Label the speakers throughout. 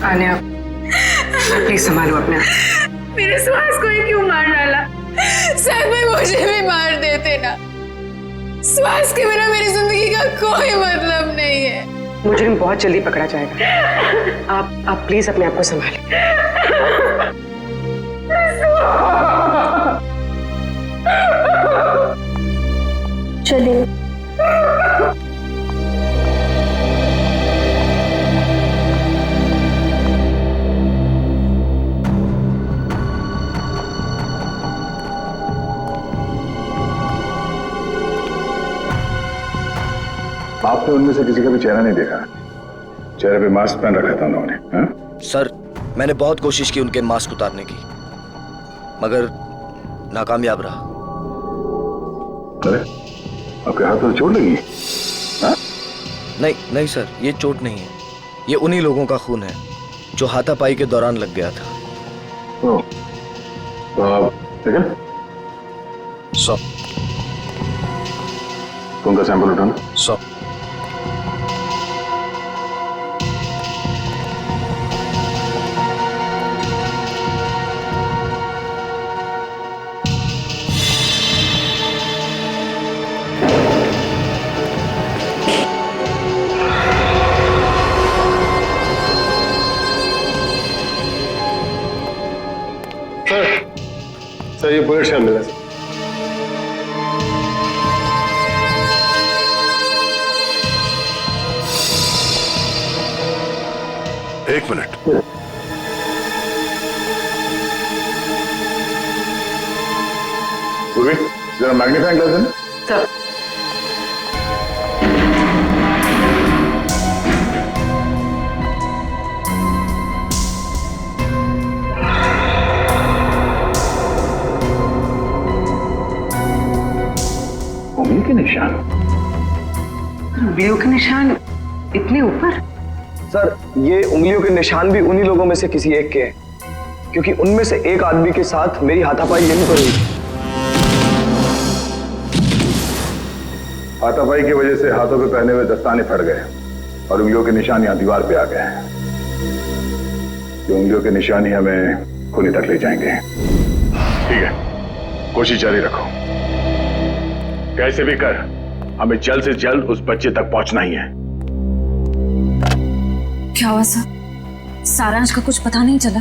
Speaker 1: Anya, please संभालो अपने आप।
Speaker 2: मेरे सुहास को ही क्यों मार डाला? सर में मुझे भी मार देते ना। सुहास के बिना मेरी जिंदगी का कोई मतलब नहीं है।
Speaker 1: मुजरिम बहुत जल्दी पकड़ा जाएगा। आप प्लीज अपने आप को संभालें।
Speaker 3: चलिए।
Speaker 4: आपने उनमें से किसी का भी चेहरा नहीं देखा? चेहरे पे मास्क पहन रखा था उन्होंने। हाँ?
Speaker 5: सर, मैंने बहुत कोशिश की उनके मास्क उतारने की, मगर नाकामयाब रहा।
Speaker 4: अरे, आपके हाथ पर चोट लगी? हाँ?
Speaker 5: नहीं सर, ये चोट नहीं है। ये उन्हीं लोगों का खून है जो हाथापाई के दौरान लग गया था।
Speaker 4: ओह, तो आप ठीक है?
Speaker 5: 100
Speaker 4: खून का सैंपल उठाना।
Speaker 5: 100
Speaker 4: सर ये बुलेट शामिल है।
Speaker 6: एक मिनट।
Speaker 4: जरा मैग्नीफाइंग ग्लास है ना?
Speaker 1: सर,
Speaker 4: उंगली के निशान?
Speaker 1: उंगलियों के निशान इतने ऊपर?
Speaker 7: सर, ये उंगलियों के निशान भी उन्हीं लोगों में से किसी एक के हैं, क्योंकि उनमें से एक आदमी के साथ मेरी हाथापाई यहीं पर हुई।
Speaker 4: हाथापाई की वजह से हाथों पे पहने हुए दस्ताने फट गए और उंगलियों के निशान यहां दीवार पे आ गए हैं। ये उंगलियों के निशान ही हमें खूनी तक ले जाएंगे। ठीक है, कोशिश जारी रखो। कैसे भी कर हमें जल्द से जल्द उस बच्चे तक पहुंचना ही है।
Speaker 3: क्या हुआ सर? सारांश का कुछ पता नहीं चला?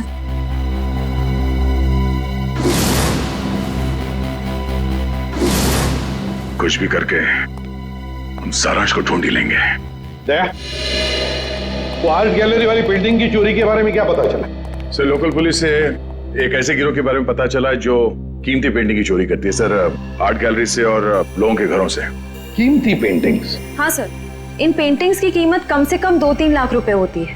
Speaker 4: कुछ भी करके हम सारांश को ढूंढ ही लेंगे।
Speaker 6: दया, वो आर्ट गैलरी वाली पेंटिंग की चोरी के बारे में क्या पता चला?
Speaker 4: सर, लोकल पुलिस से एक ऐसे गिरोह के बारे में पता चला जो कीमती पेंटिंग की चोरी करती है सर, आर्ट गैलरी से और लोगों के घरों से।
Speaker 6: कीमती पेंटिंग्स?
Speaker 3: हाँ सर, इन पेंटिंग्स की कीमत कम से कम 2-3 लाख रुपए होती है।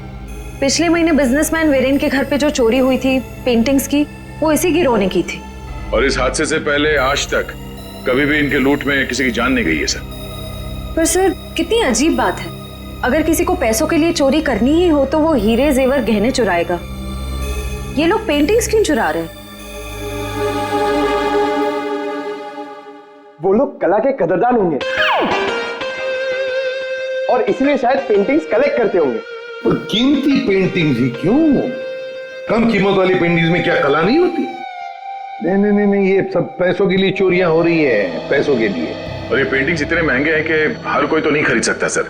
Speaker 3: पिछले महीने बिजनेसमैन वीरेन के घर पे जो चोरी हुई थी पेंटिंग्स की, वो इसी गिरोह ने की थी।
Speaker 4: और इस हादसे से पहले आज तक कभी भी इनके लूट में किसी की जान नहीं गई है सर।
Speaker 3: पर सर, कितनी अजीब बात है, अगर किसी को पैसों के लिए चोरी करनी ही हो तो वो हीरे जेवर गहने चुराएगा। ये लोग पेंटिंग्स क्यों चुरा रहे हैं?
Speaker 7: वो लोग कला के कदरदान होंगे और इसलिए शायद पेंटिंग्स कलेक्ट करते होंगे।
Speaker 6: तो कीमती पेंटिंग्स ही क्यों? कम कीमत वाली पेंटिंग्स में क्या कला नहीं होती? नहीं नहीं नहीं नहीं, ये सब पैसों के लिए चोरियां हो रही है, पैसों के लिए।
Speaker 4: और ये पेंटिंग्स इतने महंगे हैं कि हर कोई तो नहीं खरीद सकता सर।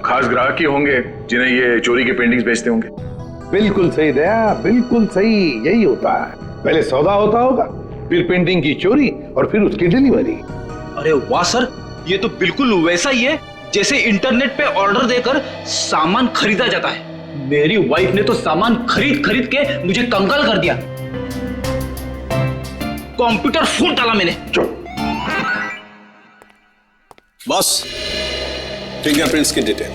Speaker 4: खास ग्राहक ही होंगे जिन्हें ये चोरी के पेंटिंग्स बेचते होंगे।
Speaker 6: बिल्कुल सही दया, बिल्कुल सही, यही होता है। पहले सौदा होता होगा, फिर पेंटिंग की चोरी और फिर उसकी डिलीवरी।
Speaker 8: अरे वाह सर, ये तो बिल्कुल वैसा ही है जैसे इंटरनेट पे ऑर्डर देकर सामान खरीदा जाता है। मेरी वाइफ ने तो सामान खरीद खरीद के मुझे कंगाल कर दिया। कंप्यूटर फूट डाला मैंने।
Speaker 9: बॉस, फिंगरप्रिंट्स की डिटेल।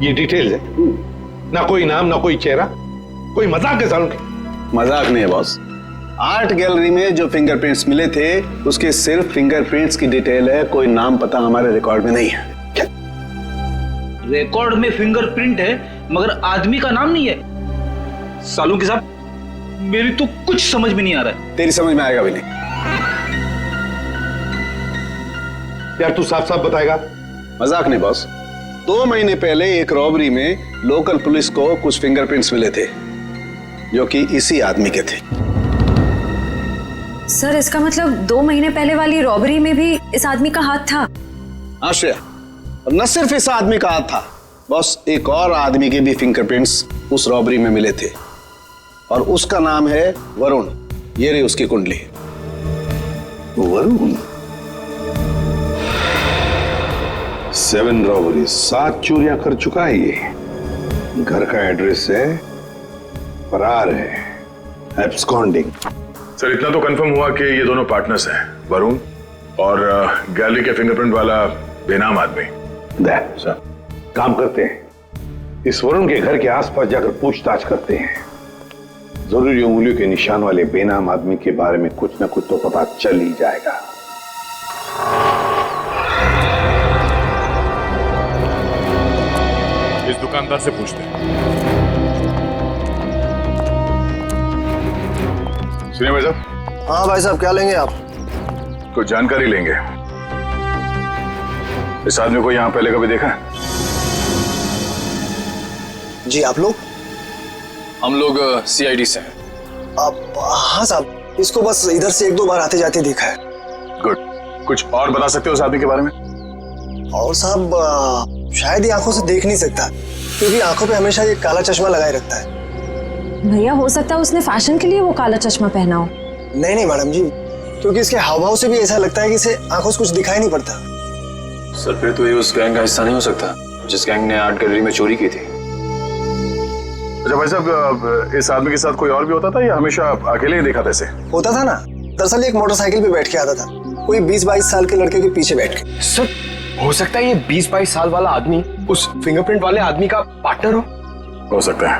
Speaker 6: ये डिटेल है, ना कोई नाम ना कोई चेहरा, कोई मजाक है सालों की?
Speaker 9: मजाक नहीं है बॉस। आर्ट गैलरी में जो फिंगरप्रिंट्स मिले थे उसके सिर्फ फिंगरप्रिंट्स की डिटेल है, कोई नाम पता हमारे रिकॉर्ड में नहीं है।
Speaker 8: रिकॉर्ड में फिंगरप्रिंट है मगर आदमी का नाम नहीं है। सालू के साहब, मेरी तो कुछ समझ में नहीं आ रहा है।
Speaker 9: तेरी समझ में आएगा भी नहीं।
Speaker 6: यार तू साफ साफ बताएगा?
Speaker 9: मजाक नहीं बॉस, 2 महीने पहले एक रॉबरी में लोकल पुलिस को कुछ फिंगरप्रिंट्स मिले थे जो कि इसी आदमी के थे।
Speaker 3: सर इसका मतलब 2 महीने पहले वाली रॉबरी में भी इस आदमी का हाथ था?
Speaker 9: हाँ श्रेया, और न सिर्फ इस आदमी का हाथ था बॉस, एक और आदमी के भी फिंगरप्रिंट्स उस रॉबरी में मिले थे और उसका नाम है वरुण। ये रही उसकी कुंडली।
Speaker 6: वरुण 7 रॉबरी, 7 चोरियां कर चुका है ये। घर का एड्रेस है, फरार है, एब्सकॉन्डिंग।
Speaker 4: सर इतना तो कंफर्म हुआ कि ये दोनों पार्टनर्स हैं, वरुण और गैलरी के फिंगरप्रिंट वाला बेनाम आदमी।
Speaker 6: सर काम करते हैं, इस वरुण के घर के आसपास जाकर पूछताछ करते हैं। जरूरी उंगलियों के निशान वाले बेनाम आदमी के बारे में कुछ ना कुछ तो पता चल ही जाएगा।
Speaker 4: इस दुकानदार से पूछते हैं। सुनिए भाई साहब।
Speaker 7: हाँ भाई साहब, क्या लेंगे आप?
Speaker 4: कुछ जानकारी लेंगे। इस आदमी को यहाँ पहले कभी देखा है?
Speaker 7: जी, आप लोग?
Speaker 10: हम लोग CID से हैं।
Speaker 7: आप? हाँ साहब, इसको बस इधर से 1-2 बार आते जाते देखा है।
Speaker 4: गुड। कुछ और बता सकते हो उस आदमी के बारे में?
Speaker 7: और साहब शायद ये आंखों से देख नहीं सकता क्योंकि आंखों पे हमेशा ये काला चश्मा लगाए रखता है।
Speaker 3: भैया हो सकता है उसने फैशन के लिए वो काला चश्मा पहना हो।
Speaker 7: नहीं मैडम जी, क्योंकि इसके हाव भाव से भी ऐसा लगता है कि इसे आंखों से कुछ दिखाई नहीं पड़ता।
Speaker 10: सर फिर तो ये उस गैंग का हिस्सा नहीं हो सकता जिस गैंग ने आर्ट गैलरी में चोरी की थी।
Speaker 4: अच्छा भाई साहब, इस आदमी के साथ कोई और भी होता था या हमेशा अकेले ही देखा था इसे?
Speaker 7: होता था ना, दरअसल एक मोटरसाइकिल पे बैठ के आता था, कोई 20-22 साल के लड़के के पीछे बैठ के।
Speaker 10: सर हो सकता है ये 20-22 साल वाला आदमी उस फिंगरप्रिंट वाले आदमी का पार्टनर
Speaker 4: हो सकता है।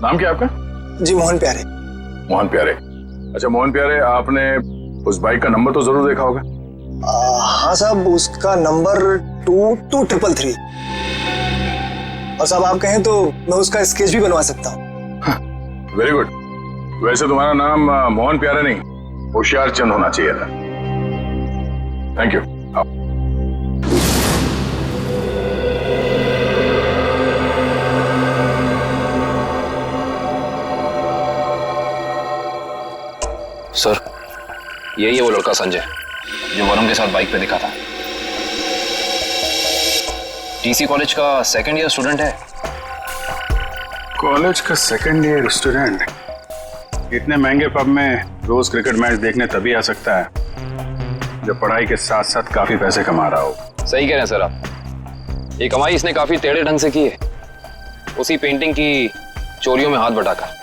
Speaker 4: नाम क्या आपका?
Speaker 7: जी, मोहन प्यारे।
Speaker 4: मोहन प्यारे। अच्छा मोहन प्यारे, आपने उस बाइक का नंबर तो जरूर देखा होगा?
Speaker 7: हाँ साहब, उसका नंबर 22333। और साहब आप कहें तो मैं उसका स्केच भी बनवा सकता हूँ।
Speaker 4: Very good. वैसे तुम्हारा नाम मोहन प्यारे नहीं, होशियार चंद होना चाहिए था। Thank you.
Speaker 10: सर यही है वो लड़का संजय जो वरुण के साथ बाइक पे दिखा था। TC कॉलेज का 2nd ईयर स्टूडेंट है।
Speaker 9: कॉलेज का 2nd ईयर स्टूडेंट इतने महंगे पब में रोज क्रिकेट मैच देखने तभी आ सकता है जब पढ़ाई के साथ साथ काफी पैसे कमा रहा हो।
Speaker 10: सही कह रहे हैं सर आप। ये कमाई इसने काफी टेढ़े ढंग से की है, उसी पेंटिंग की चोरियों में हाथ बटाकर।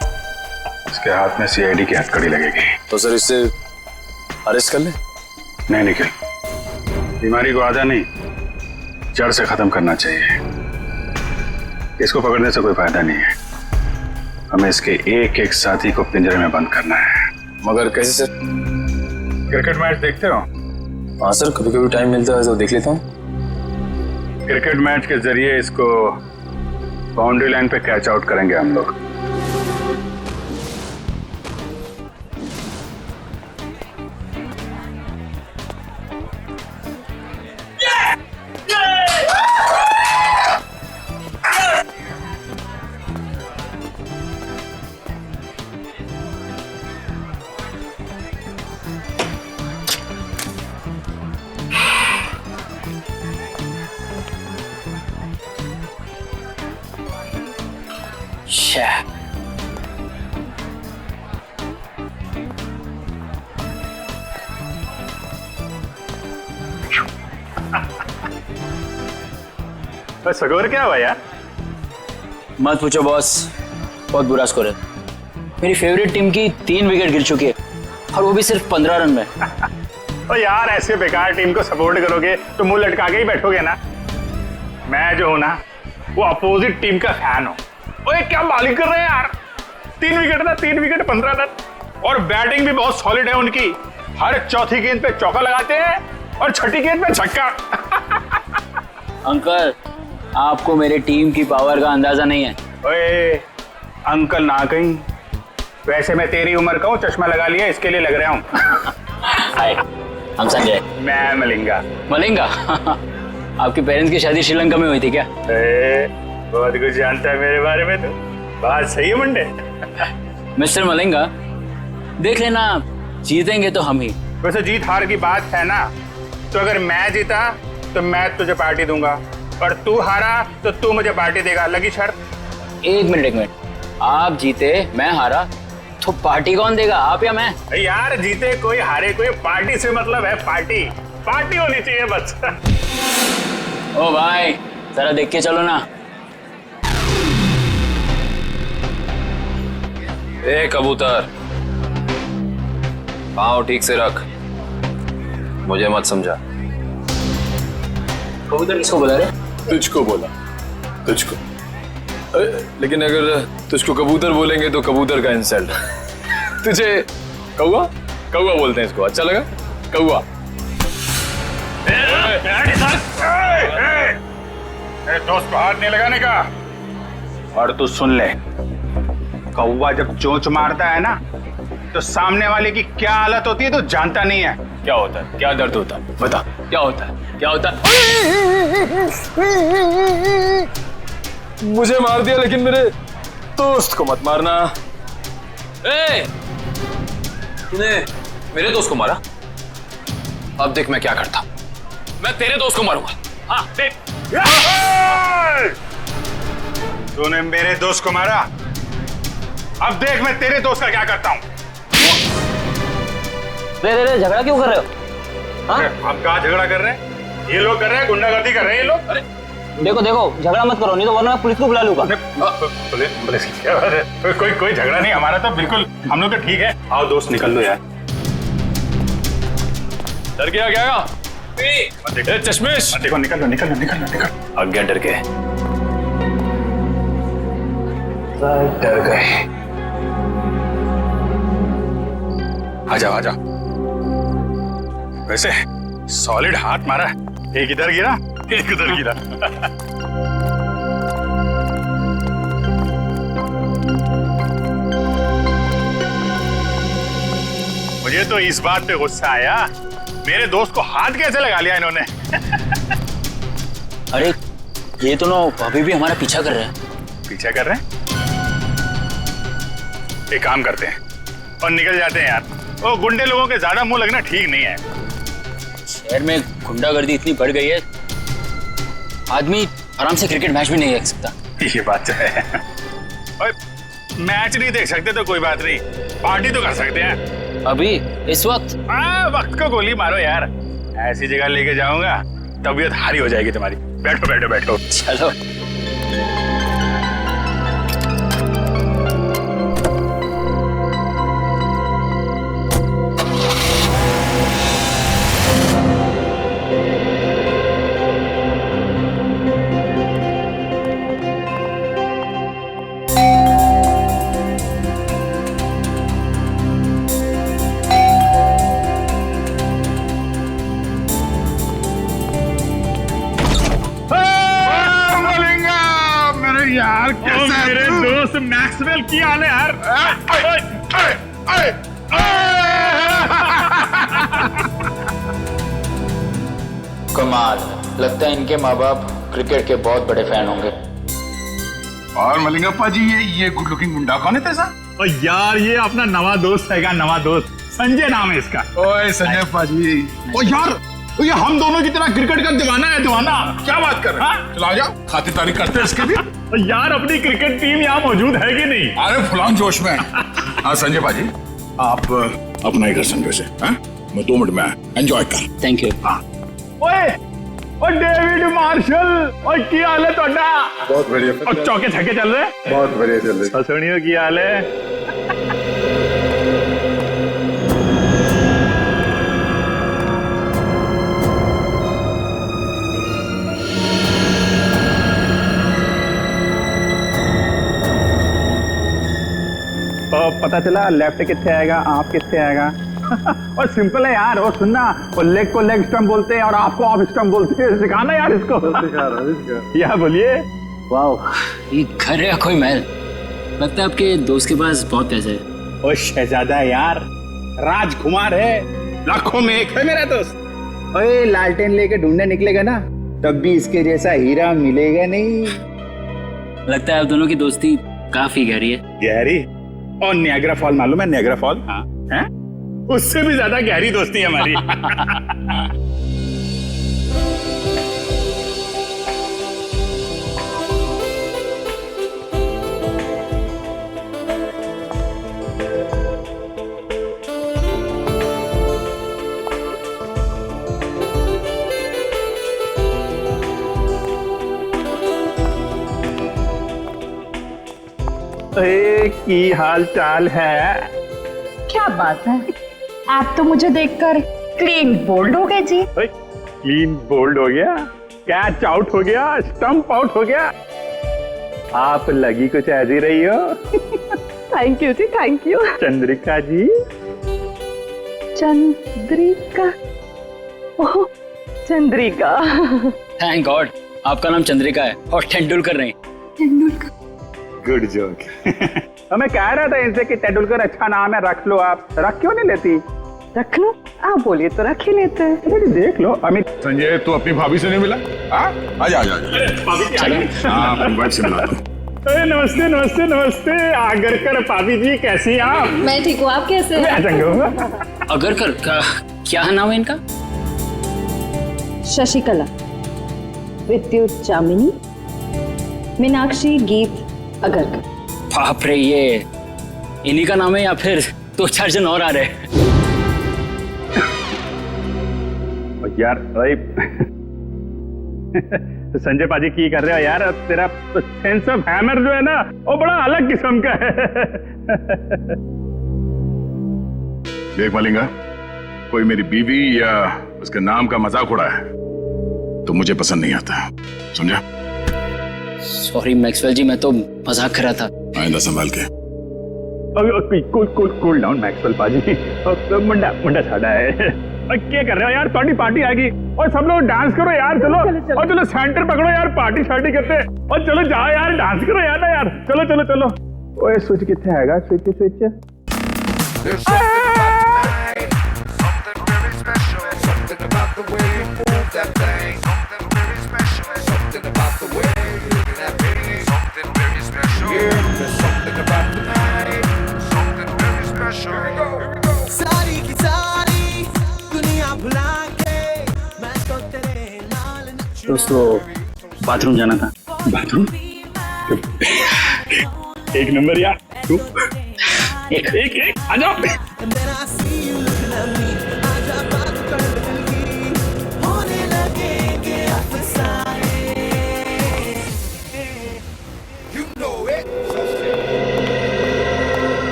Speaker 9: इसके हाथ में CID की हथकड़ी लगेगी।
Speaker 10: तो सर इससे अरेस्ट कर ले?
Speaker 9: नहीं निखिल, बीमारी को आधा नहीं जड़ से खत्म करना चाहिए। इसको पकड़ने से कोई फायदा नहीं है, हमें इसके एक एक साथी को पिंजरे में बंद करना है।
Speaker 10: मगर कैसे सर?
Speaker 9: क्रिकेट मैच देखते हो?
Speaker 10: हाँ सर, कभी कभी टाइम मिलता है तो देख लेता हूँ।
Speaker 9: क्रिकेट मैच के जरिए इसको बाउंड्री लाइन पे कैच आउट करेंगे हम लोग।
Speaker 8: स्कोर क्या हुआ यार?
Speaker 11: मत पूछो बॉस, बहुत बुरा स्कोर है। मेरी फेवरेट टीम की 3 विकेट गिर चुकी है और वो भी सिर्फ 15 रन में।
Speaker 8: तो यार ऐसे बेकार टीम को सपोर्ट करोगे तो मुंह लटका के ही बैठोगे ना। मैं जो हूं ना वो अपोजिट टीम का फैन हूं। ओए क्या बॉलिंग कर रहे हैं यार, 3 विकेट था, 3 विकेट 15 रन। और बैटिंग भी बहुत सॉलिड है उनकी, हर चौथी गेंद पे चौका लगाते हैं और छठी गेंद पे छक्का।
Speaker 11: अंकल आपको मेरी टीम की पावर का अंदाजा नहीं है।
Speaker 8: ओए अंकल ना कहीं, वैसे मैं तेरी उम्र का हूँ, चश्मा लगा लिया इसके लिए लग रहा हूँ।
Speaker 11: हम संजय।
Speaker 8: मैं मलिंगा।
Speaker 11: मलिंगा? आपके पेरेंट्स की शादी श्रीलंका में हुई थी क्या?
Speaker 8: बहुत कुछ जानता है मेरे बारे में तो। बात सही है मुंडे।
Speaker 11: मिस्टर मलिंगा, देख लेना, जीतेंगे तो हम ही।
Speaker 8: वैसे जीत हार की बात है ना, तो अगर मैं जीता तो मैं तुझे पार्टी दूंगा, और तू हारा तो तू मुझे पार्टी देगा। लगी शर्त?
Speaker 11: एक मिनट, आप जीते मैं हारा तो पार्टी कौन देगा, आप या मैं?
Speaker 8: यार जीते कोई हारे कोई, पार्टी से मतलब है पार्टी। पार्टी होनी चाहिए बस।
Speaker 11: ओ भाई, जरा देख के चलो ना।
Speaker 10: ए कबूतर, पाँव ठीक से रख, मुझे मत समझा।
Speaker 11: कबूतर किसको बुला रहे?
Speaker 12: तुझको बोला, तुझको। लेकिन अगर तुझको कबूतर बोलेंगे तो कबूतर का इंसल्ट। तुझे कौवा कौवा बोलते हैं, इसको अच्छा लगा? कौवा।
Speaker 8: दोस्त को हाथ नहीं लगाने का। और तू सुन ले, कौवा जब चोंच मारता है ना तो सामने वाले की क्या हालत होती है तो जानता नहीं है।
Speaker 12: क्या होता है? क्या दर्द होता है? बता, क्या होता है? क्या होता है? मुझे मार दिया, लेकिन मेरे दोस्त को मत मारना।
Speaker 10: तूने मेरे दोस्त को मारा? अब देख मैं क्या करता। मैं तेरे दोस्त को मारूंगा। हाँ देख।
Speaker 8: तूने मेरे दोस्त को मारा, अब देख मैं तेरे दोस्त का क्या करता हूँ।
Speaker 11: रे झगड़ा क्यों कर रहे हो?
Speaker 8: हम कहाँ झगड़ा कर रहे हैं? ये लोग कर रहे हैं, गुंडागर्दी कर रहे हैं ये लोग। अरे
Speaker 11: देखो झगड़ा मत करो, नहीं तो वरना मैं पुलिस को बुला लूंगा।
Speaker 8: पुलिस की क्या बात है? कोई झगड़ा नहीं, हमारा तो बिल्कुल, हम लोग तो ठीक है। आओ दोस्त निकल लो यार।
Speaker 12: डर गया क्या? चश्मिश
Speaker 8: देखो, निकल लो।
Speaker 12: आज्ञा डर गए, डर गए।
Speaker 8: आजा। वैसे सॉलिड हाथ मारा, एक इधर गिरा एक उधर गिरा। मुझे तो इस बात पे गुस्सा आया, मेरे दोस्त को हाथ कैसे लगा लिया इन्होंने।
Speaker 11: अरे ये तो ना अभी भी हमारा पीछा कर रहे हैं।
Speaker 8: पीछा कर रहे हैं? एक काम करते हैं और निकल जाते हैं यार। वो गुंडे लोगों के ज्यादा मुंह लगना ठीक नहीं है।
Speaker 11: शहर में गुंडागर्दी इतनी बढ़ गई है, आदमी आराम से क्रिकेट मैच भी नहीं देख सकता।
Speaker 8: ये बात तो है। और मैच नहीं देख सकते तो कोई बात नहीं, पार्टी तो कर सकते हैं।
Speaker 11: अभी इस वक्त?
Speaker 8: वक्त को गोली मारो यार। ऐसी जगह लेके जाऊंगा तबीयत हारी हो जाएगी तुम्हारी। बैठो।
Speaker 11: चलो।
Speaker 8: यार मेरे दोस्त मैक्सवेल की हाल है यार।
Speaker 11: कमाल, लगता है इनके माँ बाप क्रिकेट के बहुत बड़े फैन होंगे।
Speaker 6: और मलिंगप्पा जी, ये गुड लुकिंग गुंडा कौन है तेजा?
Speaker 8: और यार ये अपना नवा दोस्त है, नवा दोस्त संजय नाम है इसका।
Speaker 6: ओए संजय पाजी,
Speaker 8: ओ यार ये हम दोनों की तरह क्रिकेट का दीवाना है, दीवाना।
Speaker 6: क्या बात कर रहे हैं? चला जाओ, खातिरदारी करते हैं इसके भी।
Speaker 8: यार अपनी क्रिकेट टीम यहाँ मौजूद है कि नहीं?
Speaker 6: अरे फुलान जोश में। हाँ संजय पाजी, आप अपना ही घर समझो से। मैं 2 मिनट में एंजॉय कर।
Speaker 11: Thank you.
Speaker 8: ओए डेविड मार्शल, और क्या हाल है ਤੁਹਾਡਾ?
Speaker 6: बहुत बढ़िया।
Speaker 8: और चौके छक्के चल रहे?
Speaker 6: बहुत बढ़िया चल रहे।
Speaker 8: सुनियो की हाल है? तो पता चला लेफ्ट किससे आएगा, आप किससे आएगा। और सिंपल है यार, वो सुनना, वो लेग को लेग स्टंप बोलते हैं और आपको ऑफ स्टंप बोलते हैं। सिखाना यार इसको। या बोलिए।
Speaker 11: वाह, ये घर है कोई महल? लगता है आपके दोस्त के पास बहुत पैसे है।
Speaker 8: ओ शहजादा यार, राजकुमार है, लाखों में एक है मेरा दोस्त। ओए लालटेन लेके ढूंढने निकलेगा ना, तब भी इसके जैसा हीरा मिलेगा नहीं।
Speaker 11: लगता है आप दोनों की दोस्ती काफी गहरी है।
Speaker 8: गहरी? और नियाग्रा फॉल मालूम है? नियाग्रा फॉल, हाँ है, उससे भी ज्यादा गहरी दोस्ती है हमारी। की हाल चाल है?
Speaker 13: क्या बात है, आप तो मुझे देखकर क्लीन बोल्ड हो गए जी।
Speaker 8: क्लीन बोल्ड हो गया, कैच आउट हो गया, स्टंप आउट हो गया। आप लगी कुछ ऐसी रही हो।
Speaker 13: थैंक यू जी, thank you.
Speaker 8: Chandrika ji.
Speaker 13: Chandrika? Oh Chandrika.
Speaker 11: Thank God आपका नाम चंद्रिका है और तेंदुलकर नहीं।
Speaker 13: तेंदुलकर?
Speaker 8: Good joke. मैं कह रहा था इनसे कि तेंदुलकर अच्छा नाम है, रख लो आप। रख क्यों नहीं लेती?
Speaker 13: रख लो, आप बोलिए तो रख ही लेते हैं।
Speaker 8: देख लो अमित।
Speaker 6: संजय तू अपनी भाभी से नहीं मिला? आजा आजा।
Speaker 8: नमस्ते नमस्ते नमस्ते। आगरकर भाभी जी कैसी हैं आप?
Speaker 3: मैं ठीक हूँ, आप कैसे हैं?
Speaker 11: अगरकर क्या नाम है इनका?
Speaker 3: शशिकला, विद्युत जामिनी, मीनाक्षी गीत अगरकर।
Speaker 11: बाप रे, ये इन्हीं का नाम है या फिर 2-4 जन और आ रहे?
Speaker 8: यार संजय पाजी की कर रहे हो यार? तेरा सेंस ऑफ हैमर जो है ना वो बड़ा अलग किस्म का है।
Speaker 4: देख मलिंगा, कोई मेरी बीवी या उसके नाम का मजाक उड़ा है तो मुझे पसंद नहीं आता, समझा?
Speaker 11: सॉरी मैक्सवेल जी, मैं तो मजाक कर रहा था।
Speaker 4: आइंदा संभाल के।
Speaker 8: कूल डाउन मैक्सवेल पाजी। मुंडा मुंडा साड़ा है। क्या कर रहे हो यार? थोड़ी पार्टी आएगी और सब लोग डांस करो यार। चलो और चलो सेंटर पकड़ो यार, पार्टी शार्टी करते हैं। और चलो जाओ यार, डांस करो यार ना यार। चलो चलो चलो। ओए स्विच कितने आएगा? Switch switch.
Speaker 11: दोस्तों बाथरूम जाना था।
Speaker 8: बाथरूम? एक नंबर यार। तू एक एक एक आ जाओ।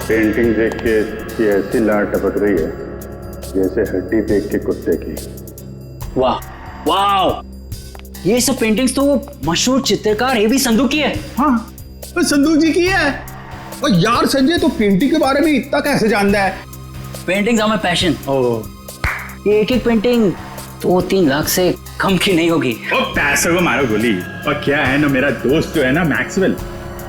Speaker 8: पेंटिंग देख के इसकी ऐसी लाट टपक रही है जैसे हड्डी देख के कुत्ते की।
Speaker 11: वाह वाह, ये सब पेंटिंग्स तो वो मशहूर चित्रकार एबी संधू की है।
Speaker 8: हाँ संधू जी की है। और यार संजय तो पेंटिंग के बारे में इतना कैसे जानता है?
Speaker 11: Paintings are my passion. ये एक एक पेंटिंग 2-3 लाख से कम की नहीं होगी।
Speaker 8: और पैसों को मारो गोली। और क्या है ना, मेरा दोस्त जो है ना मैक्सवेल,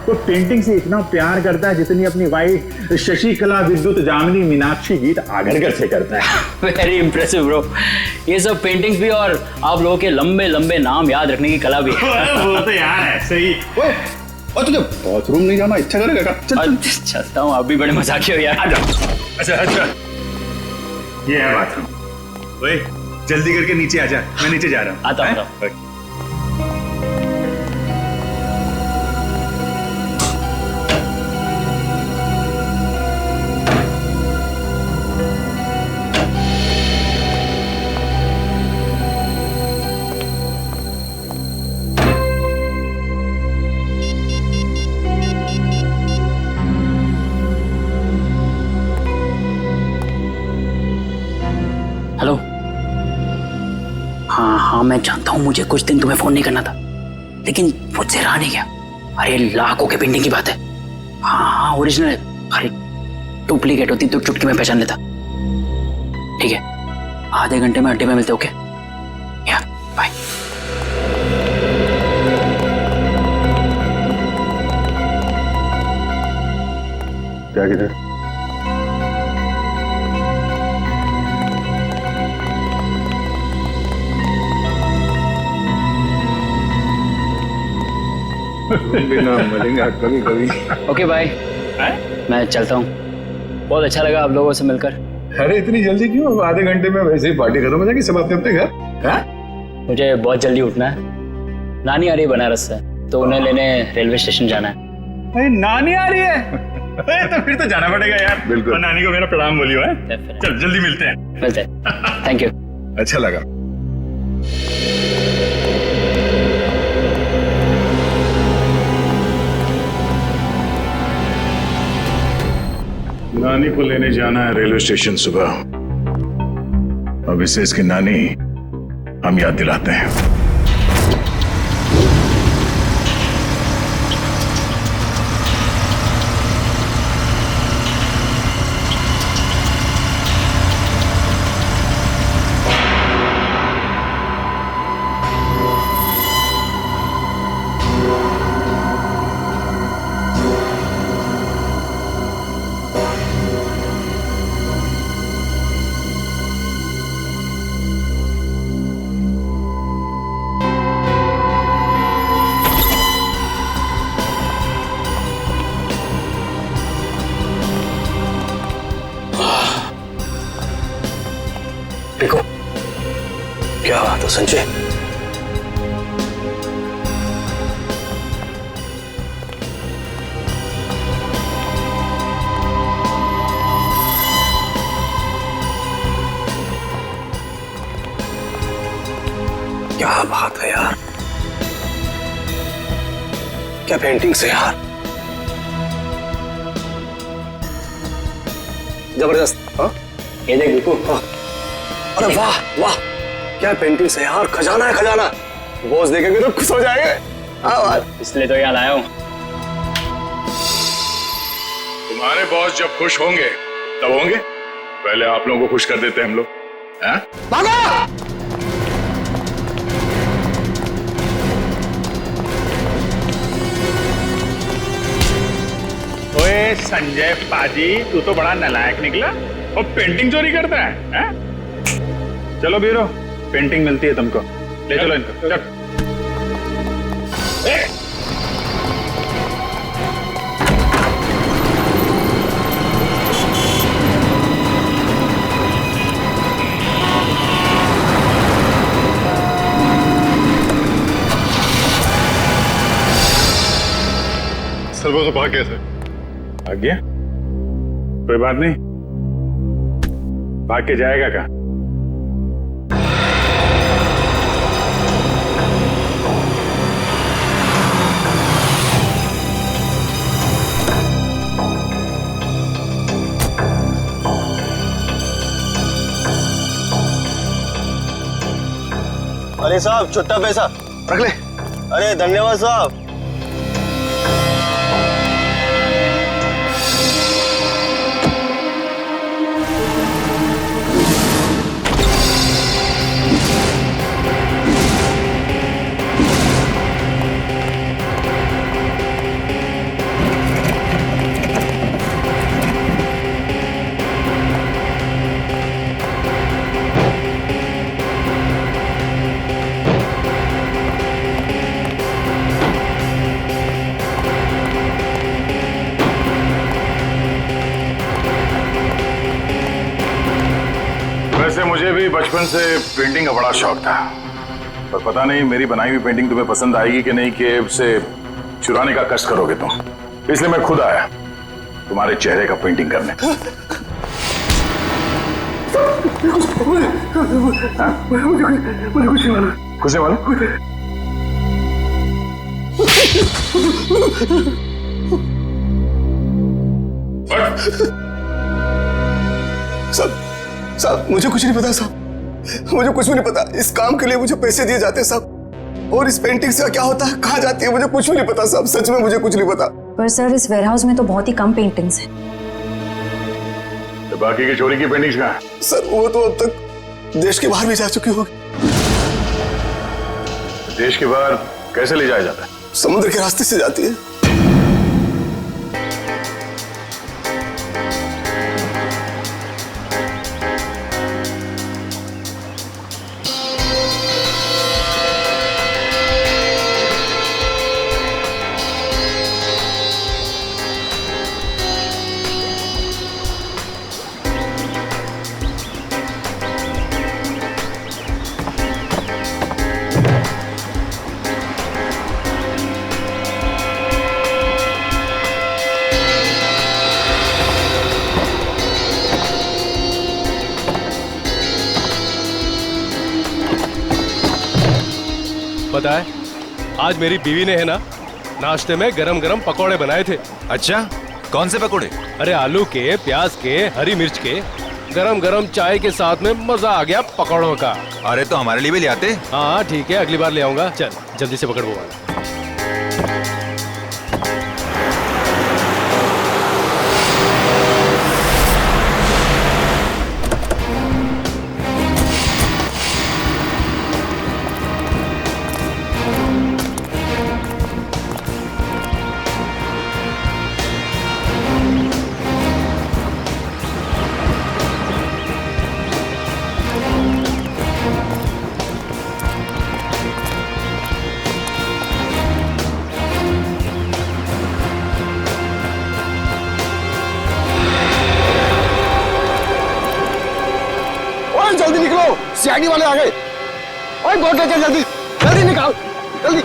Speaker 8: वो पेंटिंग से इतना प्यार करता है जितनी अपनी वाइफ शशिकला, विद्युत जामिनी, मीनाक्षी गीत आगरकर से करता है।
Speaker 11: Very impressive bro. ये सब पेंटिंग्स भी और आप लोगों के लंबे लंबे नाम याद रखने की कला भी है।
Speaker 8: वो तो यार ऐसे ही। और तुझे बाथरूम नहीं जाना इच्छा करेगा?
Speaker 11: चलता हूँ, आप भी बड़े मजाकिया हो यार।
Speaker 8: अच्छा अच्छा, ये है बाथरूम। ओए जल्दी करके नीचे आ जा, मैं नीचे जा रहा हूँ।
Speaker 11: आता हूँ। हेलो। हाँ मैं जानता हूँ मुझे कुछ दिन तुम्हें फोन नहीं करना था, लेकिन मुझसे रहा नहीं गया। अरे लाखों के पेंटिंग की बात है। हाँ ओरिजिनल है। अरे डुप्लीकेट होती तो चुटकी में पहचान लेता। ठीक है, आधे घंटे में अड्डे में मिलते। ओके या बाय।
Speaker 8: क्या किधर?
Speaker 6: बिना मिलेंगे कभी कभी।
Speaker 11: ओके बाय, मैं चलता हूँ। बहुत अच्छा लगा आप लोगों से मिलकर।
Speaker 6: अरे इतनी जल्दी क्यों? आधे घंटे में वैसे ही पार्टी खत्म हो जाएगी, सब अपने अपने घर। हाँ?
Speaker 11: मुझे बहुत जल्दी उठना है। नानी आ रही है बनारस से, तो उन्हें लेने रेलवे स्टेशन जाना है।
Speaker 8: अरे नानी आ रही है? अरे तो फिर तो जाना पड़ेगा यार।
Speaker 6: बिल्कुल।
Speaker 8: और नानी को मेरा प्रणाम बोलियो है। चल जल्दी मिलते हैं।
Speaker 11: मिलते हैं। Thank you.
Speaker 6: अच्छा लगा। नानी को लेने जाना है रेलवे स्टेशन सुबह। अब इसे इसकी नानी हम याद दिलाते हैं।
Speaker 7: देखो क्या बात है संजय। क्या बात है यार, क्या पेंटिंग्स है यार, जबरदस्त। हाँ
Speaker 11: ये देख बिल्कुल।
Speaker 7: अरे वाह वाह, क्या पेंटिंग्स है यार, खजाना है खजाना। बॉस देखेंगे तो खुश हो जाएंगे। हाँ,
Speaker 11: इसलिए तो यहाँ लाया हूँ।
Speaker 6: तुम्हारे बॉस जब खुश होंगे तब होंगे, पहले आप लोगों को खुश कर देते हैं हम लोग। हाँ?
Speaker 8: ओए संजय पाजी, तू तो बड़ा नालायक निकला और पेंटिंग चोरी करता है, हैं? चलो बीरो, पेंटिंग मिलती है तुमको, ले चलो इनको। चल।
Speaker 6: सर्वो तो भाग गया था।
Speaker 8: भाग गया? कोई बात नहीं, भाग के जाएगा कहाँ?
Speaker 7: अरे साहब छुट्टा पैसा रख ले। अरे धन्यवाद साहब।
Speaker 6: वैसे मुझे भी बचपन से पेंटिंग का बड़ा शौक था, पर पता नहीं मेरी बनाई हुई पेंटिंग तुम्हें पसंद आएगी कि नहीं, कि उसे चुराने का कष्ट करोगे तुम। इसलिए मैं खुद आया तुम्हारे चेहरे का पेंटिंग करने। मुझे कुछ नहीं मालूम। कुछ नहीं मालूम?
Speaker 7: साहब मुझे कुछ नहीं पता साहब, मुझे कुछ भी नहीं पता। इस काम के लिए मुझे पैसे दिए जाते हैं साहब, और इस पेंटिंग से क्या होता है, कहाँ जाती है, मुझे कुछ भी नहीं पता साहब। सच में मुझे कुछ नहीं पता।
Speaker 3: पर सर इस वेयरहाउस में तो बहुत ही कम पेंटिंग्स हैं।
Speaker 6: तो बाकी की चोरी की पेंटिंग्स कहाँ हैं?
Speaker 7: सर वो तो अब तक देश के बाहर भी जा चुकी होगी।
Speaker 6: देश के बाहर कैसे ले जाया जाता है?
Speaker 7: समुद्र के रास्ते से जाती है।
Speaker 14: पता है, आज मेरी बीवी ने है ना नाश्ते में गरम गरम पकौड़े बनाए थे।
Speaker 15: अच्छा, कौन से पकौड़े?
Speaker 14: अरे आलू के, प्याज के, हरी मिर्च के, गरम गरम चाय के साथ में मजा आ गया पकौड़ों का।
Speaker 15: अरे तो हमारे लिए भी ले आते।
Speaker 14: हाँ ठीक है, अगली बार ले आऊंगा। चल जल्दी से पकड़ वो वाला।
Speaker 7: जल्दी निकलो, सीआईडी वाले आ गए। ओए बोट लेके जल्दी जल्दी निकाल, जल्दी।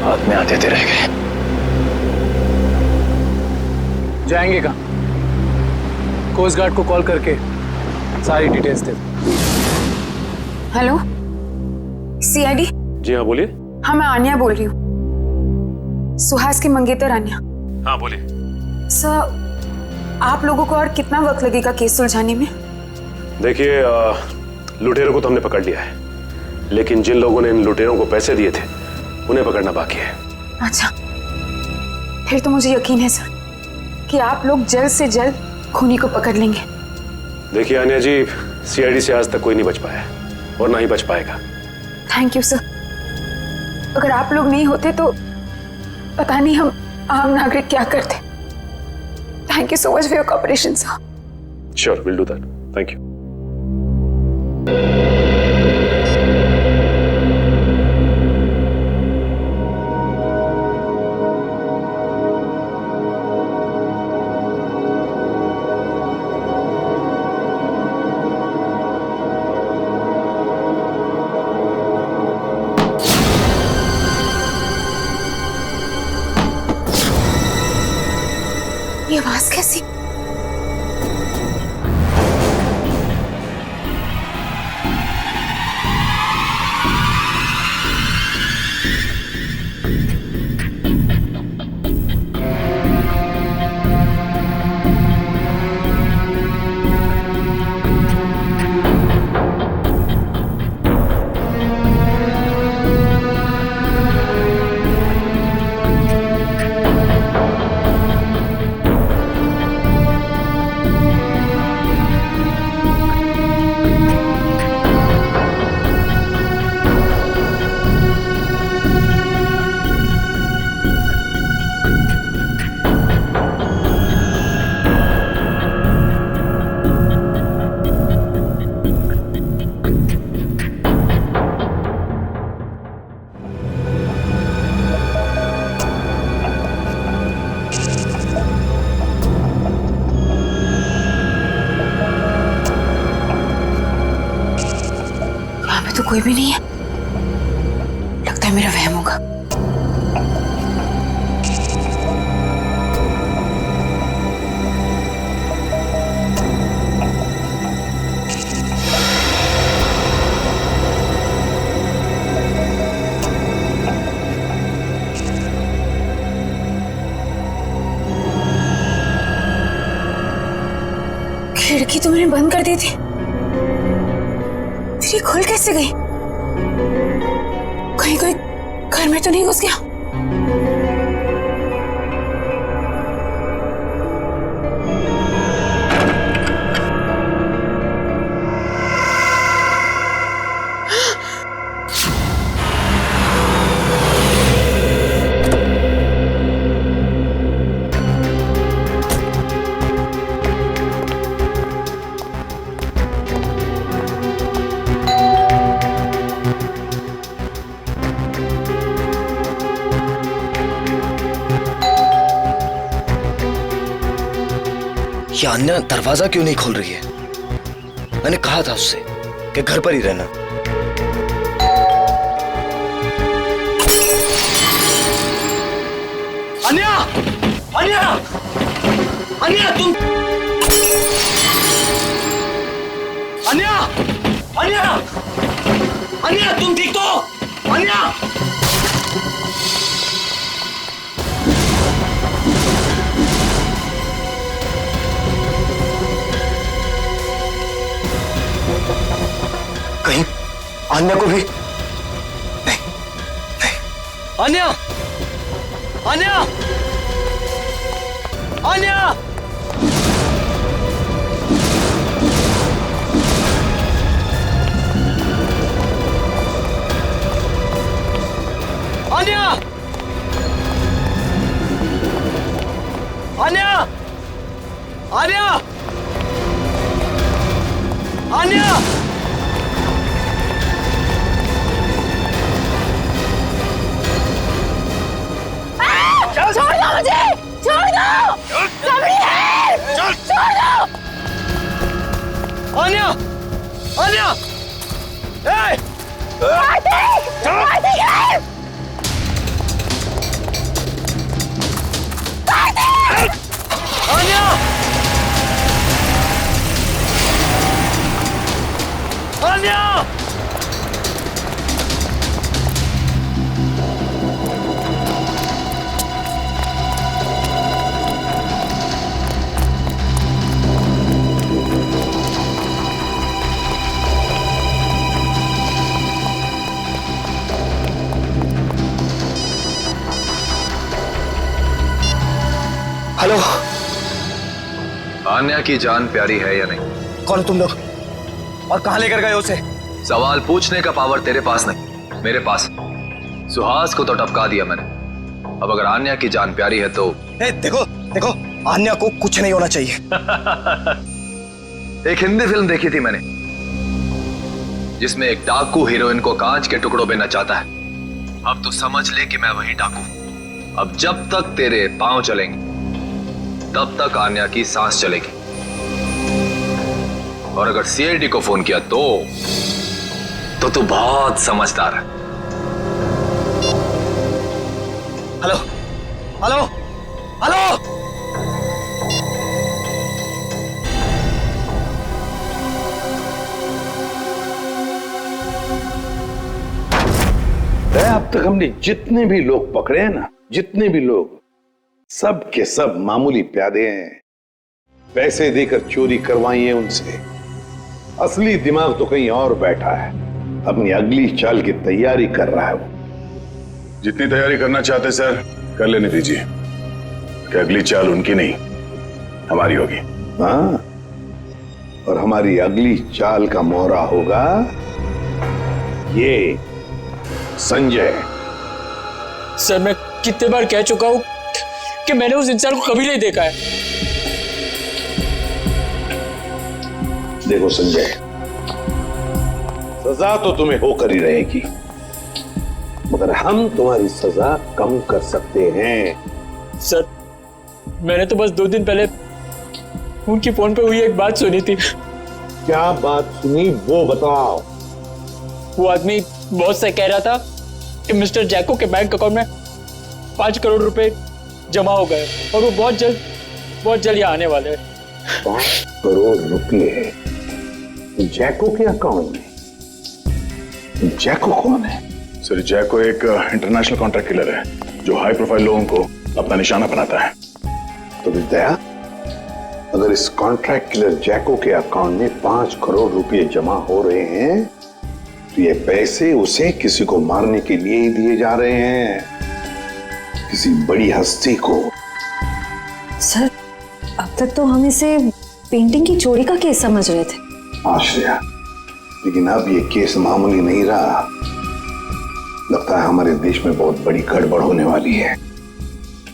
Speaker 10: हाथ में आते रह गए।
Speaker 16: जाएंगे कहाँ? कोस्ट गार्ड को कॉल करके सारी डिटेल्स दे।
Speaker 2: Hello, CID?
Speaker 9: जी हाँ बोलिए।
Speaker 2: हाँ मैं आन्या बोल रही हूँ, सुहास की मंगेतर आन्या।
Speaker 9: हाँ बोलिए।
Speaker 2: सर, आप लोगों को और कितना वक्त लगेगा केस सुलझाने में?
Speaker 9: देखिए, लुटेरों को तो हमने पकड़ लिया है, लेकिन जिन लोगों ने इन लुटेरों को पैसे दिए थे उन्हें पकड़ना बाकी है।
Speaker 2: अच्छा, फिर तो मुझे यकीन है सर कि आप लोग जल्द से जल्द खूनी को पकड़ लेंगे।
Speaker 9: देखिए आन्या जी, सीआईडी से आज तक कोई नहीं बच पाया और ना ही बच पाएगा।
Speaker 2: Thank you sir. अगर आप लोग नहीं होते तो पता नहीं हम आम नागरिक क्या करते। Thank you so much for your cooperation sir.
Speaker 9: Sure, will do that. Thank you.
Speaker 2: ये आवाज कैसी? तो कोई भी नहीं है, लगता है मेरा वहम होगा। खिड़की तुमने बंद कर दी थी, फिर ये खुल कैसे गई? कहीं कोई घर में तो नहीं घुस गया?
Speaker 5: ये अन्या दरवाजा क्यों नहीं खोल रही है? मैंने कहा था उससे कि घर पर ही रहना। अन्या! अन्या! अन्या तुम! अन्या! अन्या! अन्या तुम ठीक तो? अन्या! कहीं अन्या को भी नहीं, नहीं। अन्या! अन्या! अन्या! अन्या! अन्या! अन्या! अन्या!
Speaker 2: छोड़ दो मुझे! छोड़ दो! सबरी है! छोड़ दो!
Speaker 5: अन्या! अन्या! ए!
Speaker 2: कार्तिक! कार्तिक है! कार्तिक!
Speaker 5: अन्या! अन्या! हेलो,
Speaker 12: आन्या की जान प्यारी है या नहीं?
Speaker 5: कौन तुम लोग और कहां लेकर गए उसे?
Speaker 12: सवाल पूछने का पावर तेरे पास नहीं, मेरे पास। सुहास को तो टपका दिया मैंने। अब अगर आन्या की जान प्यारी है तो
Speaker 5: देखो देखो, आन्या को कुछ नहीं होना चाहिए।
Speaker 12: एक हिंदी फिल्म देखी थी मैंने जिसमें एक डाकू हीरोइन को कांच के टुकड़ों में नचाता है। अब तो समझ ले कि मैं वही डाकू। अब जब तक तेरे पांव चलेंगे तब तक आन्या की सांस चलेगी। और अगर सीआईडी को फोन किया तो तू बहुत समझदार है।
Speaker 5: Hello hello hello!
Speaker 6: अब तक हमने जितने भी लोग पकड़े हैं ना, जितने भी लोग, सब के सब मामूली प्यादे हैं। पैसे देकर चोरी करवाई है उनसे। असली दिमाग तो कहीं और बैठा है, अपनी अगली चाल की तैयारी कर रहा है वो।
Speaker 4: जितनी तैयारी करना चाहते सर कर लेने दीजिए, कि अगली चाल उनकी नहीं हमारी होगी।
Speaker 6: हाँ, और हमारी अगली चाल का मोहरा होगा ये संजय।
Speaker 17: सर मैं कितने बार कह चुका हूं कि मैंने उस इंसान को कभी नहीं देखा है।
Speaker 6: देखो संजय, सजा तो तुम्हें होकर ही रहेगी, मगर हम तुम्हारी सजा कम कर सकते हैं।
Speaker 17: सर मैंने तो बस 2 दिन पहले उनकी फोन पे हुई एक बात सुनी थी।
Speaker 6: क्या बात सुनी वो बताओ।
Speaker 17: वो आदमी बॉस से कह रहा था कि मिस्टर जैको के बैंक अकाउंट में 5 करोड़ रुपए जमा हो गए और वो बहुत जल्द यहाँ आने वाले हैं।
Speaker 6: 5 करोड़ रुपए जैको के अकाउंट में? जैको कौन है?
Speaker 4: सर जैको एक इंटरनेशनल कॉन्ट्रैक्ट किलर है जो हाई प्रोफाइल लोगों को अपना निशाना बनाता है।
Speaker 6: तो दया, अगर इस कॉन्ट्रैक्ट किलर जैको के अकाउंट में 5 करोड़ रुपए जमा हो रहे हैं तो ये पैसे उसे किसी को मारने के लिए ही दिए जा रहे हैं, किसी बड़ी हस्ती को।
Speaker 3: सर, अब तक तो हम इसे पेंटिंग की चोरी का केस समझ रहे थे।
Speaker 6: आश्रया, लेकिन अब ये केस मामूली नहीं रहा। लगता है हमारे देश में बहुत बड़ी गड़बड़ होने वाली है।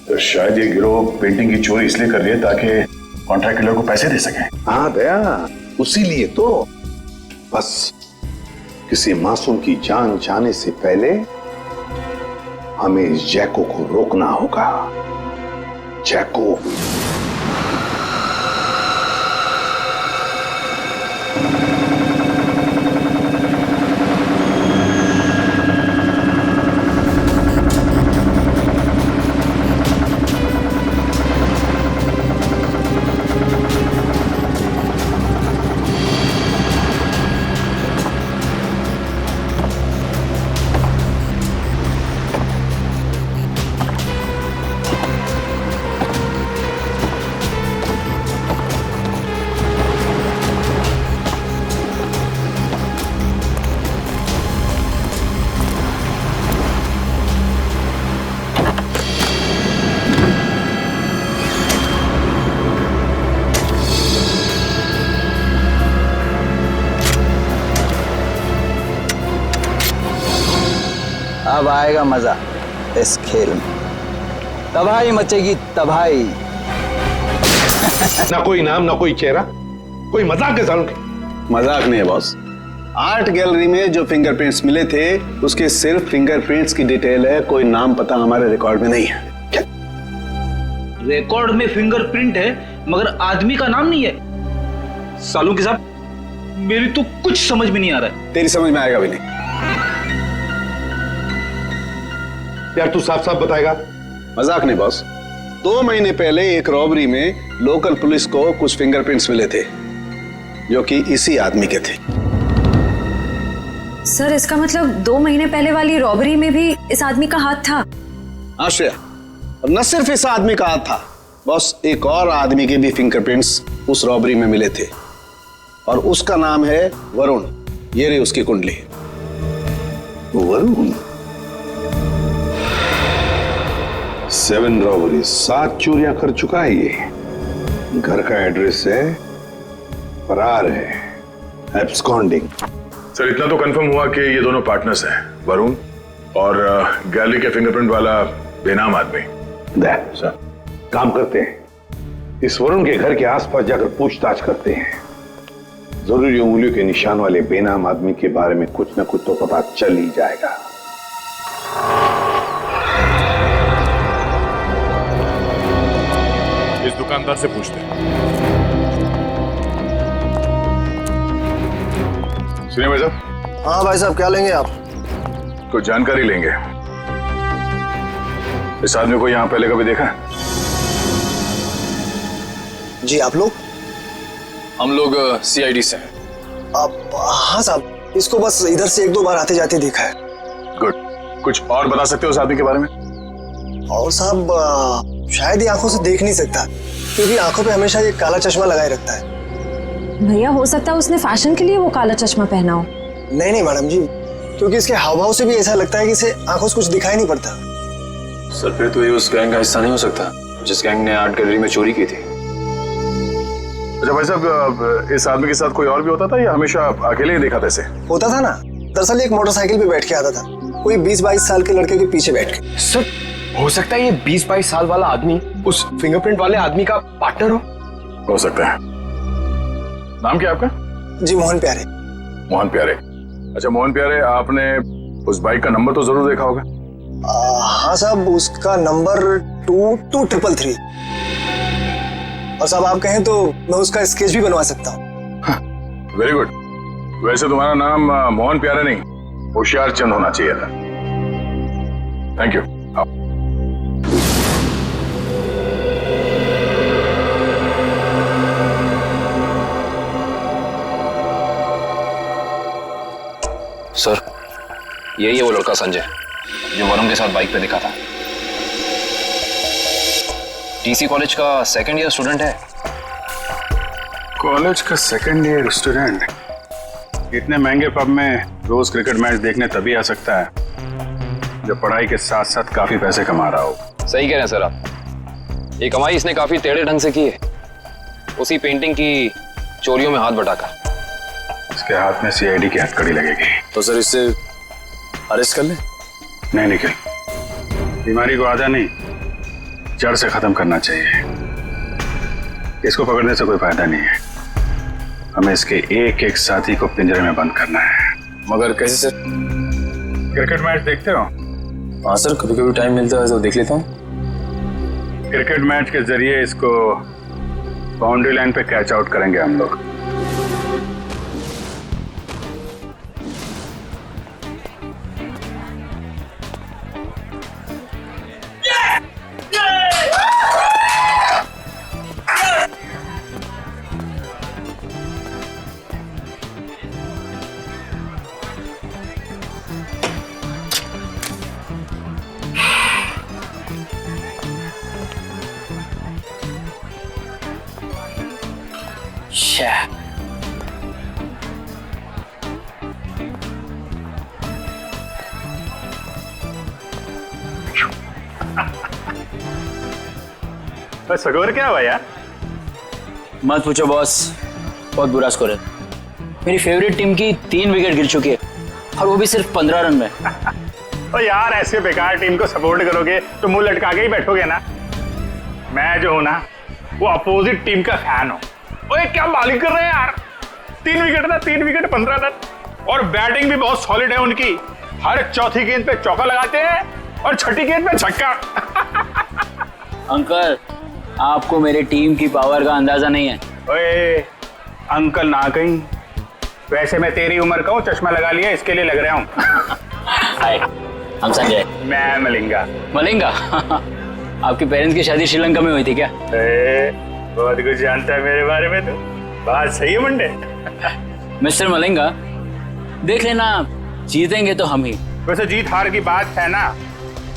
Speaker 4: तो शायद ये गिरोह पेंटिंग की चोरी इसलिए कर रही है ताकि कॉन्ट्रैक्ट किलर को पैसे दे सके।
Speaker 6: हाँ दया, उसी लिए तो। बस किसी मासूम की जान जाने से पहले हमें इस जैको को रोकना होगा। जैको।
Speaker 18: अब आएगा मजा इस खेल में। तबाही मचेगी, तबाही।
Speaker 6: ना कोई नाम, ना कोई चेहरा, कोई मजाक है सालों की।
Speaker 7: मजाक नहीं है बॉस। आर्ट गैलरी में जो फिंगरप्रिंट्स मिले थे उसके सिर्फ फिंगरप्रिंट्स की डिटेल है, कोई नाम पता हमारे रिकॉर्ड में नहीं है।
Speaker 11: रिकॉर्ड में फिंगरप्रिंट है मगर आदमी का नाम नहीं है। सालू के साहब, मेरी तो कुछ समझ में नहीं आ रहा है।
Speaker 7: तेरी समझ में आएगा भी नहीं।
Speaker 6: यार तू साफ साफ बताएगा।
Speaker 7: मजाक नहीं बॉस। 2 महीने पहले एक रॉबरी में लोकल पुलिस को कुछ फिंगरप्रिंट्स मिले थे जो कि इसी आदमी के थे।
Speaker 3: सर, इसका मतलब 2 महीने पहले वाली रॉबरी में भी इस आदमी का हाथ था।
Speaker 7: आश्रया, और न सिर्फ इस आदमी का हाथ था बॉस, एक और आदमी के भी फिंगरप्रिंट्स उस रॉबरी में मिले थे और उसका नाम है वरुण। ये रही उसकी कुंडली।
Speaker 6: वरुण? 7 रॉबरी, 7 चोरियां कर चुका है ये। घर का एड्रेस है, फरार है, एब्सकॉन्डिंग।
Speaker 4: सर इतना तो कंफर्म हुआ कि ये दोनों पार्टनर्स हैं, वरुण और गैलरी के फिंगरप्रिंट वाला बेनाम आदमी।
Speaker 6: सर काम करते हैं, इस वरुण के घर के आसपास जाकर पूछताछ करते हैं। जरूरी उंगलियों के निशान वाले बेनाम आदमी के बारे में कुछ न कुछ तो पता चल ही जाएगा।
Speaker 4: इस दुकानदार से पूछते हैं। सुनिए भाई साहब।
Speaker 7: हाँ भाई साहब, क्या लेंगे आप?
Speaker 4: कुछ जानकारी लेंगे। इस आदमी को यहाँ पहले कभी देखा है?
Speaker 7: जी, आप लोग?
Speaker 10: हम लोग CID से हैं।
Speaker 7: हाँ साहब, इसको बस इधर से 1-2 बार आते जाते देखा है।
Speaker 4: गुड। कुछ और बता सकते हो उस आदमी के बारे में?
Speaker 7: और साहब शायद ये आंखों से देख नहीं सकता क्योंकि आंखों पे हमेशा ये काला चश्मा लगाए रखता है।
Speaker 3: भैया, हो सकता है उसने फैशन के लिए वो काला चश्मा पहना हो।
Speaker 7: नहीं मैडम जी, क्योंकि इसके हाव भाव से भी ऐसा लगता है कि इसे आंखों से कुछ दिखाई नहीं पड़ता।
Speaker 10: सर, फिर तो ये उस गैंग का हिस्सा नहीं हो सकता जिस गैंग ने आर्ट गैलरी में चोरी की थी।
Speaker 4: अच्छा भाई साहब, इस आदमी के साथ कोई और भी होता था या हमेशा अकेले ही देखा था इसे?
Speaker 7: होता था ना। दरअसल एक मोटरसाइकिल पे बैठ के आता था, कोई 20-22 साल के लड़के के पीछे बैठ के।
Speaker 19: सर, हो सकता है ये 20-22 साल वाला आदमी उस फिंगरप्रिंट वाले आदमी का पार्टनर
Speaker 4: हो सकता है। नाम क्या आपका?
Speaker 7: जी, मोहन प्यारे।
Speaker 4: मोहन प्यारे। अच्छा मोहन प्यारे, आपने उस बाइक का नंबर तो जरूर देखा होगा।
Speaker 7: हाँ साहब, उसका नंबर 2333। और साहब आप कहें तो मैं उसका स्केच भी बनवा सकता हूँ।
Speaker 4: Very good. वैसे तुम्हारा नाम मोहन प्यारे नहीं, होशियार चंद होना चाहिए था। Thank you.
Speaker 10: सर, यही है वो लड़का संजय जो वरुण के साथ बाइक पे दिखा था। TC कॉलेज का 2nd ईयर स्टूडेंट है।
Speaker 9: कॉलेज का सेकंड ईयर स्टूडेंट इतने महंगे पब में रोज क्रिकेट मैच देखने तभी आ सकता है जब पढ़ाई के साथ साथ काफी पैसे कमा रहा हो।
Speaker 10: सही कह रहे हैं सर आप। ये कमाई इसने काफी टेढ़े ढंग से की है, उसी पेंटिंग की चोरियों में हाथ बटाकर।
Speaker 9: इसके हाथ में सीआईडी की हथकड़ी लगेगी।
Speaker 19: तो सर इससे अरेस्ट कर ले?
Speaker 9: नहीं निखिल, बीमारी को आधा नहीं जड़ से खत्म करना चाहिए। इसको पकड़ने से कोई फायदा नहीं है, हमें इसके एक एक साथी को पिंजरे में बंद करना है।
Speaker 19: मगर कैसे सर?
Speaker 9: क्रिकेट मैच देखते हो?
Speaker 19: हाँ सर, कभी कभी टाइम मिलता है तो देख लेता हूँ।
Speaker 9: क्रिकेट मैच के जरिए इसको बाउंड्री लाइन पे कैच आउट करेंगे हम लोग। बस स्कोर क्या हुआ यार?
Speaker 18: मत पूछो बॉस, बहुत बुरा स्कोर है। मेरी फेवरेट टीम की 3 विकेट गिर चुकी है और वो भी सिर्फ 15 रन में।
Speaker 8: तो यार ऐसे बेकार टीम को सपोर्ट करोगे तो मुंह लटका के ही बैठोगे ना। मैं जो हूं ना वो अपोजिट टीम का फैन हूं। ओए क्या बॉलिंग कर रहे हैं यार, 3 विकेट था, 3 विकेट 15 रन। और बैटिंग भी बहुत सॉलिड है उनकी, हर चौथी गेंद पे चौका लगाते हैं और छठी गेंद पे छक्का।
Speaker 18: अंकल, आपको मेरे टीम की पावर का अंदाजा नहीं है।
Speaker 8: ओए अंकल ना कहीं, वैसे मैं तेरी उम्र का हूँ, चश्मा लगा लिया इसके लिए लग रहा हूँ।
Speaker 18: हाय, हम संजय।
Speaker 8: मैं मलिंगा।
Speaker 18: मलिंगा? आपके पेरेंट्स की शादी श्रीलंका में हुई थी क्या?
Speaker 8: बहुत कुछ जानता है मेरे बारे में तो। बात सही है मुंडे।
Speaker 18: मिस्टर मलिंगा, देख लेना, जीतेंगे तो हम ही।
Speaker 8: वैसे जीत हार की बात है ना,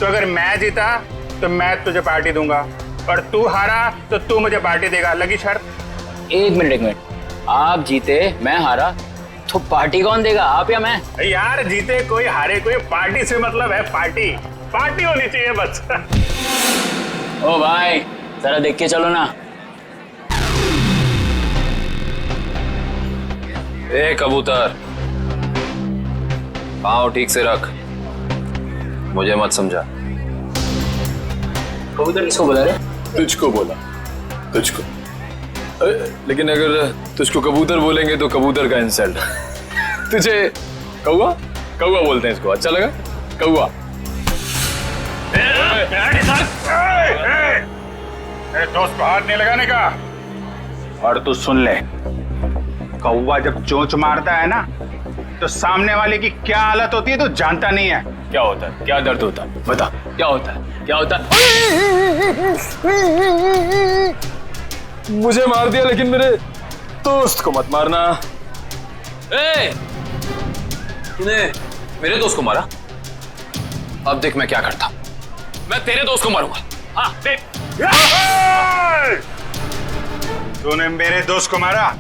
Speaker 8: तो अगर मैं जीता तो मैं तुझे पार्टी दूंगा और तू हारा तो तू मुझे पार्टी देगा। लगी शर्त?
Speaker 18: एक मिनट, आप जीते मैं हारा तो पार्टी कौन देगा, आप या मैं?
Speaker 8: यार जीते कोई हारे कोई, पार्टी से मतलब है पार्टी, पार्टी होनी चाहिए बस।
Speaker 18: ओ भाई, जरा देख के चलो ना।
Speaker 10: ए कबूतर, पाँव ठीक से रख, मुझे मत समझा।
Speaker 18: कबूतर किसको बोला रे?
Speaker 19: तुझको बोला, तुझको। लेकिन अगर तुझको कबूतर बोलेंगे तो कबूतर का इंसल्ट। तुझे कौवा कौवा बोलते हैं, इसको अच्छा लगा? कौवा।
Speaker 8: दोस्त को हाथ नहीं लगाने का। और तू सुन ले, कौवा जब चोंच मारता है ना तो सामने वाले की क्या हालत होती है तो जानता नहीं है।
Speaker 19: क्या होता है? क्या दर्द होता है? बता, क्या होता है? क्या होता है? मुझे मार दिया, लेकिन मेरे दोस्त को मत मारना।
Speaker 10: ए, तूने मेरे दोस्त को मारा? अब देख मैं क्या करता। मैं तेरे दोस्त को मारूंगा। हाँ देख।
Speaker 8: तूने मेरे दोस्त को मारा?